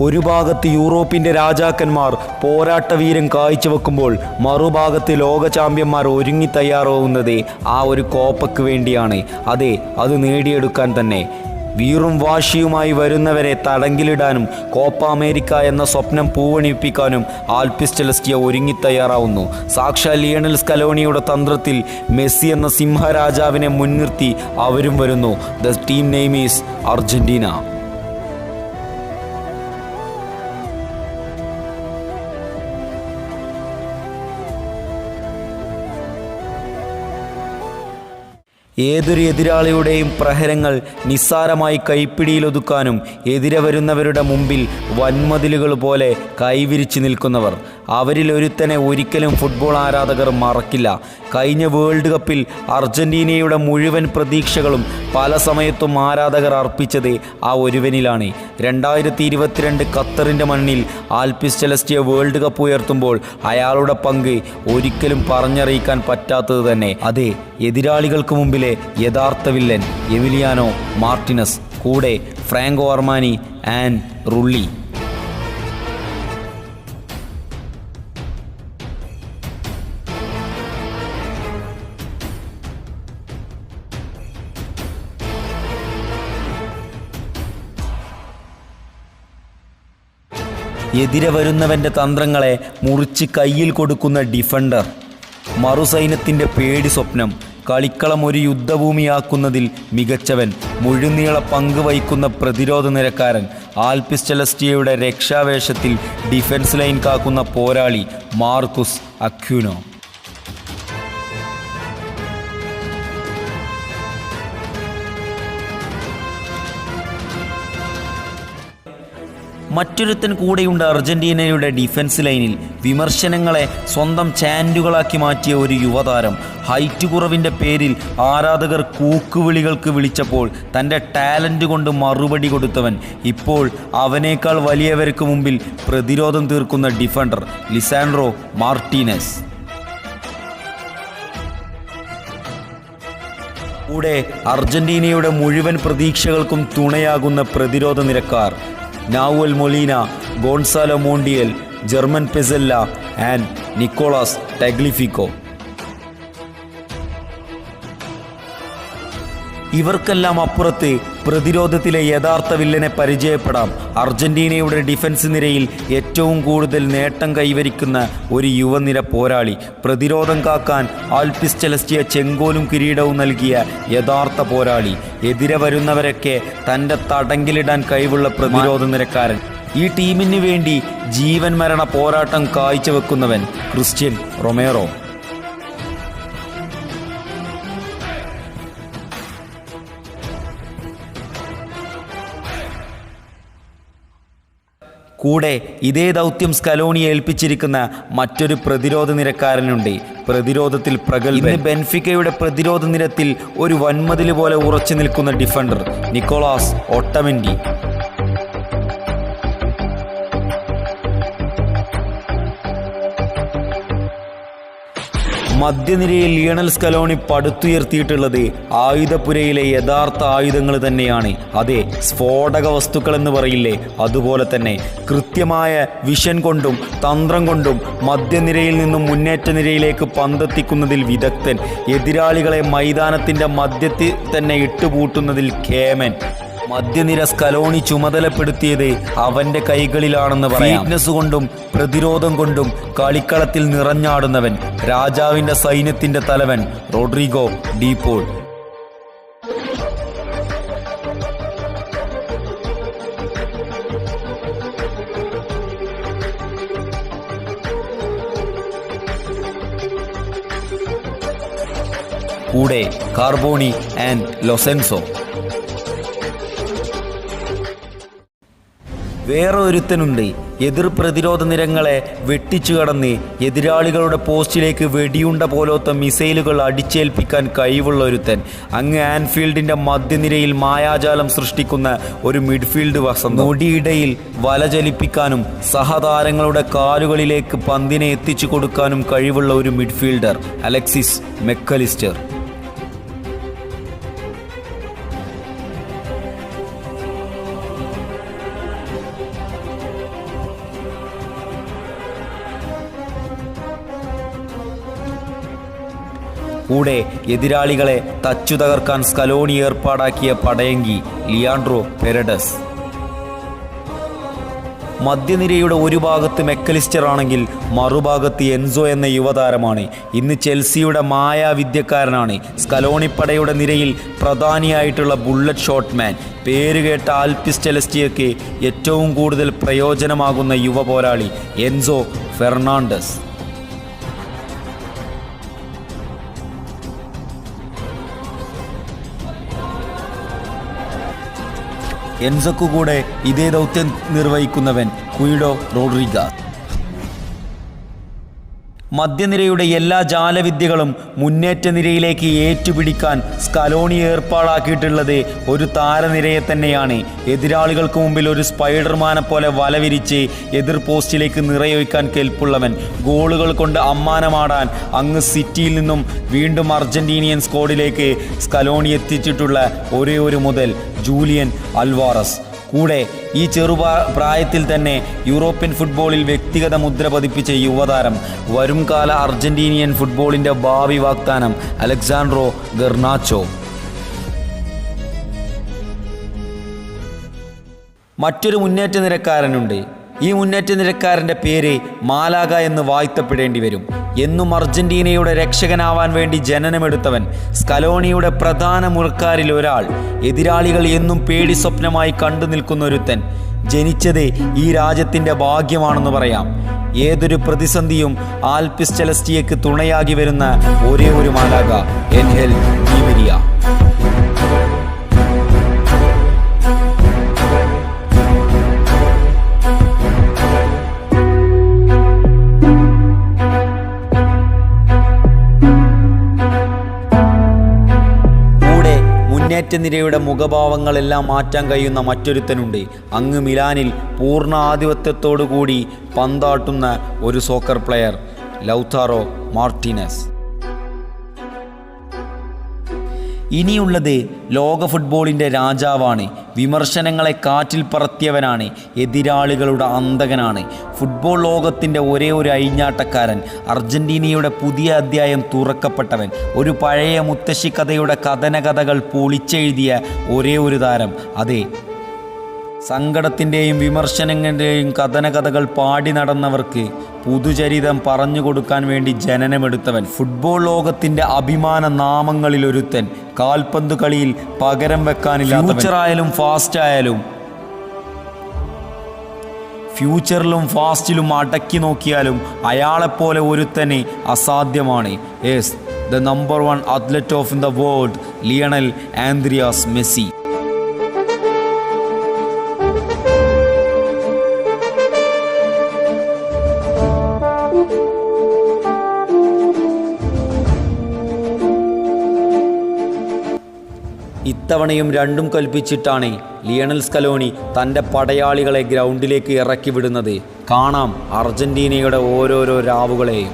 ഒരു ഭാഗത്ത് യൂറോപ്പിൻ്റെ രാജാക്കന്മാർ പോരാട്ടവീരം കാഴ്ചവെക്കുമ്പോൾ മറുഭാഗത്ത് ലോക ചാമ്പ്യന്മാർ ഒരുങ്ങി തയ്യാറാവുന്നത് ആ ഒരു കോപ്പയ്ക്ക് വേണ്ടിയാണ്. അതെ, അത് നേടിയെടുക്കാൻ തന്നെ. വീറും വാശിയുമായി വരുന്നവരെ തടങ്കിലിടാനും കോപ്പ അമേരിക്ക എന്ന സ്വപ്നം പൂവണിപ്പിക്കാനും ആൽപിസ് സെലസ്റ്റിയ ഒരുങ്ങി തയ്യാറാവുന്നു. സാക്ഷാൽ ലിയണൽ സ്കലോണിയുടെ തന്ത്രത്തിൽ മെസ്സി എന്ന സിംഹരാജാവിനെ മുൻനിർത്തി അവരും വരുന്നു. The team name is Argentina. ഏതൊരു എതിരാളിയുടെയും പ്രഹരങ്ങൾ നിസ്സാരമായി കൈപ്പിടിയിലൊതുക്കാനും എതിരെ വരുന്നവരുടെ മുമ്പിൽ വൻമതിലുകൾ പോലെ കൈവിരിച്ചു നിൽക്കുന്നവർ, അവരിൽ ഒരുത്തനെ ഒരിക്കലും ഫുട്ബോൾ ആരാധകർ മറക്കില്ല. കഴിഞ്ഞ വേൾഡ് കപ്പിൽ അർജന്റീനയുടെ മുഴുവൻ പ്രതീക്ഷകളും പല സമയത്തും ആരാധകർ അർപ്പിച്ചത് ആ ഒരുവനിലാണ്. 2022 ഖത്തറിൻ്റെ മണ്ണിൽ ആൽപിസ് സെലസ്റ്റിയ വേൾഡ് കപ്പ് ഉയർത്തുമ്പോൾ അയാളുടെ പങ്ക് ഒരിക്കലും പറഞ്ഞറിയിക്കാൻ പറ്റാത്തത് തന്നെ. അതെ, എതിരാളികൾക്ക് മുമ്പിലെ യഥാർത്ഥ വില്ലൻ എമിലിയാനോ മാർട്ടിനസ്, കൂടെ ഫ്രാങ്കോ അർമാനി ആൻഡ് റുള്ളി. എതിരെ വരുന്നവൻ്റെ തന്ത്രങ്ങളെ മുറിച്ച് കയ്യിൽ കൊടുക്കുന്ന ഡിഫൻഡർ, മറുസൈന്യത്തിൻ്റെ പേടി സ്വപ്നം, കളിക്കളം ഒരു യുദ്ധഭൂമിയാക്കുന്നതിൽ മികച്ചവൻ, മുഴുനീള പങ്ക് വഹിക്കുന്ന പ്രതിരോധ നിരക്കാരൻ, ആൽപിസ് സെലസ്റ്റിയയുടെ രക്ഷാവേഷത്തിൽ ഡിഫൻസ് ലൈൻ കാക്കുന്ന പോരാളി മാർക്കുസ് അക്യൂനോ. മറ്റൊരുത്തൻ കൂടെയുണ്ട് അർജന്റീനയുടെ ഡിഫൻസ് ലൈനിൽ. വിമർശനങ്ങളെ സ്വന്തം ചാൻഡുകളാക്കി മാറ്റിയ ഒരു യുവതാരം. ഹൈറ്റ് കുറവിൻ്റെ പേരിൽ ആരാധകർ കൂക്കുവിളികൾക്ക് വിളിച്ചപ്പോൾ തൻ്റെ ടാലൻ്റ് കൊണ്ട് മറുപടി കൊടുത്തവൻ. ഇപ്പോൾ അവനേക്കാൾ വലിയവർക്ക് മുമ്പിൽ പ്രതിരോധം തീർക്കുന്ന ഡിഫൻഡർ ലിസാൻഡ്രോ മാർട്ടീനസ്. കൂടെ അർജന്റീനയുടെ മുഴുവൻ പ്രതീക്ഷകൾക്കും തുണയാകുന്ന പ്രതിരോധ നിരക്കാർ Nahuel Molina, Gonzalo Montiel, German Pezzella and Nicolas Tagliafico. ഇവർക്കെല്ലാം അപ്പുറത്ത് പ്രതിരോധത്തിലെ യഥാർത്ഥ വില്ലനെ പരിചയപ്പെടാം. അർജന്റീനയുടെ ഡിഫൻസ് നിരയിൽ ഏറ്റവും കൂടുതൽ നേട്ടം കൈവരിക്കുന്ന ഒരു യുവനിര പോരാളി. പ്രതിരോധം കാക്കാൻ ആൽപിസ് സെലസ്റ്റിയ ചെങ്കോലും കിരീടവും നൽകിയ യഥാർത്ഥ പോരാളി. എതിരെ വരുന്നവരൊക്കെ തൻ്റെ തടങ്കിലിടാൻ കഴിവുള്ള പ്രതിരോധ നിരക്കാരൻ. ഈ ടീമിന് വേണ്ടി ജീവൻ മരണ പോരാട്ടം കാഴ്ചവെക്കുന്നവൻ ക്രിസ്ത്യൻ റൊമേറോ. കൂടെ ഇതേ ദൗത്യം സ്കലോണിയെ ഏൽപ്പിച്ചിരിക്കുന്ന മറ്റൊരു പ്രതിരോധ നിരക്കാരനുണ്ട്. പ്രതിരോധത്തിൽ പ്രഗത്ഭൻ. ബെൻഫിക്കയുടെ പ്രതിരോധ നിരത്തിൽ ഒരു വൻമതിൽ പോലെ ഉറച്ചു നിൽക്കുന്ന ഡിഫൻഡർ നിക്കോളാസ് ഓട്ടമെൻഡി. മധ്യനിരയിൽ ലിയണൽ സ്കലോണി പടുത്തുയർത്തിയിട്ടുള്ളത് ആയുധപുരയിലെ യഥാർത്ഥ ആയുധങ്ങൾ തന്നെയാണ്. അതെ, സ്ഫോടക വസ്തുക്കളെന്ന് പറയില്ലേ, അതുപോലെ തന്നെ. കൃത്യമായ വിഷൻ കൊണ്ടും തന്ത്രം കൊണ്ടും മധ്യനിരയിൽ നിന്നും മുന്നേറ്റ നിരയിലേക്ക് പന്തെത്തിക്കുന്നതിൽ വിദഗ്ധൻ, എതിരാളികളെ മൈതാനത്തിൻ്റെ മധ്യത്തിൽ തന്നെ ഇട്ടുപൂട്ടുന്നതിൽ കേമൻ. മധ്യനിര സ്കലോണി ചുമതലപ്പെടുത്തിയത് അവൻ്റെ കൈകളിലാണെന്ന് പറയാം. ഫിറ്റ്നസ് കൊണ്ടും പ്രതിരോധം കൊണ്ടും കളിക്കളത്തിൽ നിറഞ്ഞാടുന്നവൻ, രാജാവിൻ്റെ സൈന്യത്തിൻ്റെ തലവൻ റോഡ്രിഗോ ഡി പോൾ. കൂടെ കാർബോണി ആൻഡ് ലൊസെൻസോ. വേറെ ഒരുത്തനുണ്ട്. എതിർ പ്രതിരോധ നിരങ്ങളെ വെട്ടിച്ചു കടന്ന് എതിരാളികളുടെ പോസ്റ്റിലേക്ക് വെടിയുണ്ട പോലത്തെ മിസൈലുകൾ അടിച്ചേൽപ്പിക്കാൻ കഴിവുള്ള ഒരുത്തൻ. അങ്ങ് ആൻഫീൽഡിൻ്റെ മധ്യനിരയിൽ മായാജാലം സൃഷ്ടിക്കുന്ന ഒരു മിഡ്ഫീൽഡ് വസന്തം. നൊടിയിടയിൽ വല ചലിപ്പിക്കാനും സഹതാരങ്ങളുടെ കാലുകളിലേക്ക് പന്തിനെ എത്തിച്ചു കൊടുക്കാനും കഴിവുള്ള ഒരു മിഡ്ഫീൽഡർ അലക്സിസ് മെക്കലിസ്റ്റർ. കൂടെ എതിരാളികളെ തച്ചു തകർക്കാൻ സ്കലോണി ഏർപ്പാടാക്കിയ പടയങ്കി ലിയാൻഡ്രോ പെരഡസ്. മധ്യനിരയുടെ ഒരു ഭാഗത്ത് മെക്കലിസ്റ്റർ ആണെങ്കിൽ മറുഭാഗത്ത് എൻസോ എന്ന യുവതാരമാണ്. ഇന്ന് ചെൽസിയുടെ മായാവിദ്യക്കാരനാണ് സ്കലോണിപ്പടയുടെ നിരയിൽ പ്രധാനിയായിട്ടുള്ള ബുള്ളറ്റ് ഷോട്ട്മാൻ. പേരുകേട്ട ആൽപിസ് സെലസ്റ്റിയയ്ക്ക് ഏറ്റവും കൂടുതൽ പ്രയോജനമാകുന്ന യുവ പോരാളി എൻസോ ഫെർണാണ്ടസ്. എൻസോക്കു കൂടെ ഇതേ ദൗത്യം നിർവഹിക്കുന്നവൻ ക്വിഡോ റോഡ്രിഗസ്. മധ്യനിരയുടെ എല്ലാ ജാലവിദ്യകളും മുന്നേറ്റ നിരയിലേക്ക് ഏറ്റുപിടിക്കാൻ സ്കലോണി ഏർപ്പാടാക്കിയിട്ടുള്ളത് ഒരു താരനിരയെ തന്നെയാണ്. എതിരാളികൾക്ക് മുമ്പിൽ ഒരു സ്പൈഡർമാനെ പോലെ വലവിരിച്ച് എതിർ പോസ്റ്റിലേക്ക് നിറയൊഴിക്കാൻ കെൽപ്പുള്ളവൻ. ഗോളുകൾ കൊണ്ട് അമ്മാനമാടാൻ അങ്ങ് സിറ്റിയിൽ നിന്നും വീണ്ടും അർജന്റീനിയൻ സ്ക്വാഡിലേക്ക് സ്കലോണി എത്തിച്ചിട്ടുള്ള ഒരേ ഒരു മുതൽ ജൂലിയൻ അൽവാറസ്. കൂടെ ഈ പ്രായത്തിൽ തന്നെ യൂറോപ്യൻ ഫുട്ബോളിൽ വ്യക്തിഗത മുദ്ര പതിപ്പിച്ച യുവതാരം, വരുംകാല അർജന്റീനിയൻ ഫുട്ബോളിൻ്റെ ഭാവി വാഗ്ദാനം അലക്സാൻഡ്രോ ഗർനാച്ചോ. മറ്റൊരു മുന്നേറ്റ നിരക്കാരനുണ്ട്. ഈ മുന്നേറ്റ നിരക്കാരൻ്റെ പേര് മാലാഗ എന്ന് വാഴ്ത്തപ്പെടേണ്ടി വരും. എന്നും അർജന്റീനയുടെ രക്ഷകനാവാൻ വേണ്ടി ജനനമെടുത്തവൻ, സ്കലോണിയുടെ പ്രധാന മുറക്കാരിൽ ഒരാൾ, എതിരാളികൾ എന്നും പേടി സ്വപ്നമായി കണ്ടു നിൽക്കുന്നൊരുത്തൻ. ജനിച്ചത് ഈ രാജ്യത്തിൻ്റെ ഭാഗ്യമാണെന്ന് പറയാം. ഏതൊരു പ്രതിസന്ധിയും ആൽപിസ് സെലസ്റ്റിയയ്ക്ക് തുണയാകി വരുന്ന ഒരേ ഒരു മാലാഗ എൻഹെൽ ഡി മരിയ. മുന്നേറ്റനിരയുടെ മുഖഭാവങ്ങളെല്ലാം മാറ്റാൻ കഴിയുന്ന മറ്റൊരുത്തനുണ്ട്. അങ്ങ് മിലാനിൽ പൂർണ്ണ ആധിപത്യത്തോടുകൂടി പന്താട്ടുന്ന ഒരു സോക്കർ പ്ലെയർ, ലൗതാറോ മാർട്ടിനസ്. ഇനിയുള്ളത് ലോക ഫുട്ബോളിൻ്റെ രാജാവാണ്. വിമർശനങ്ങളെ കാറ്റിൽ പറത്തിയവനാണ്. എതിരാളികളുടെ അന്തകനാണ്. ഫുട്ബോൾ ലോകത്തിൻ്റെ ഒരേ ഒരു അഴിഞ്ഞാട്ടക്കാരൻ. അർജന്റീനയുടെ പുതിയ അധ്യായം തുറക്കപ്പെട്ടവൻ. ഒരു പഴയ മുത്തശ്ശി കഥയുടെ കഥനകഥകൾ പൊളിച്ചെഴുതിയ ഒരേ ഒരു താരം. അതെ, സങ്കടത്തിൻ്റെയും വിമർശനങ്ങളുടെയും കഥനകഥകൾ പാടി നടന്നവർക്ക് പുതുചരിതം പറഞ്ഞു കൊടുക്കാൻ വേണ്ടി ജനനമെടുത്തവൻ. ഫുട്ബോൾ ലോകത്തിൻ്റെ അഭിമാന നാമങ്ങളിലൊരുത്തൻ. കാൽപന്ത് കളിയിൽ പകരം വെക്കാനില്ലാത്തവൻ. ഫ്യൂച്ചറിലും ഫാസ്റ്റിലും അടക്കി നോക്കിയാലും അയാളെപ്പോലെ ഒരുത്തനെ അസാധ്യമാണ്. Yes, the number 1 athlete of the world, Lionel Andres Messi. ഇത്തവണയും രണ്ടും കൽപ്പിച്ചിട്ടാണ് ലിയണൽ സ്കലോണി തൻ്റെ പടയാളികളെ ഗ്രൗണ്ടിലേക്ക് ഇറക്കി വിടുന്നത്. കാണാം അർജന്റീനയുടെ ഓരോരോ രാവുകളെയും.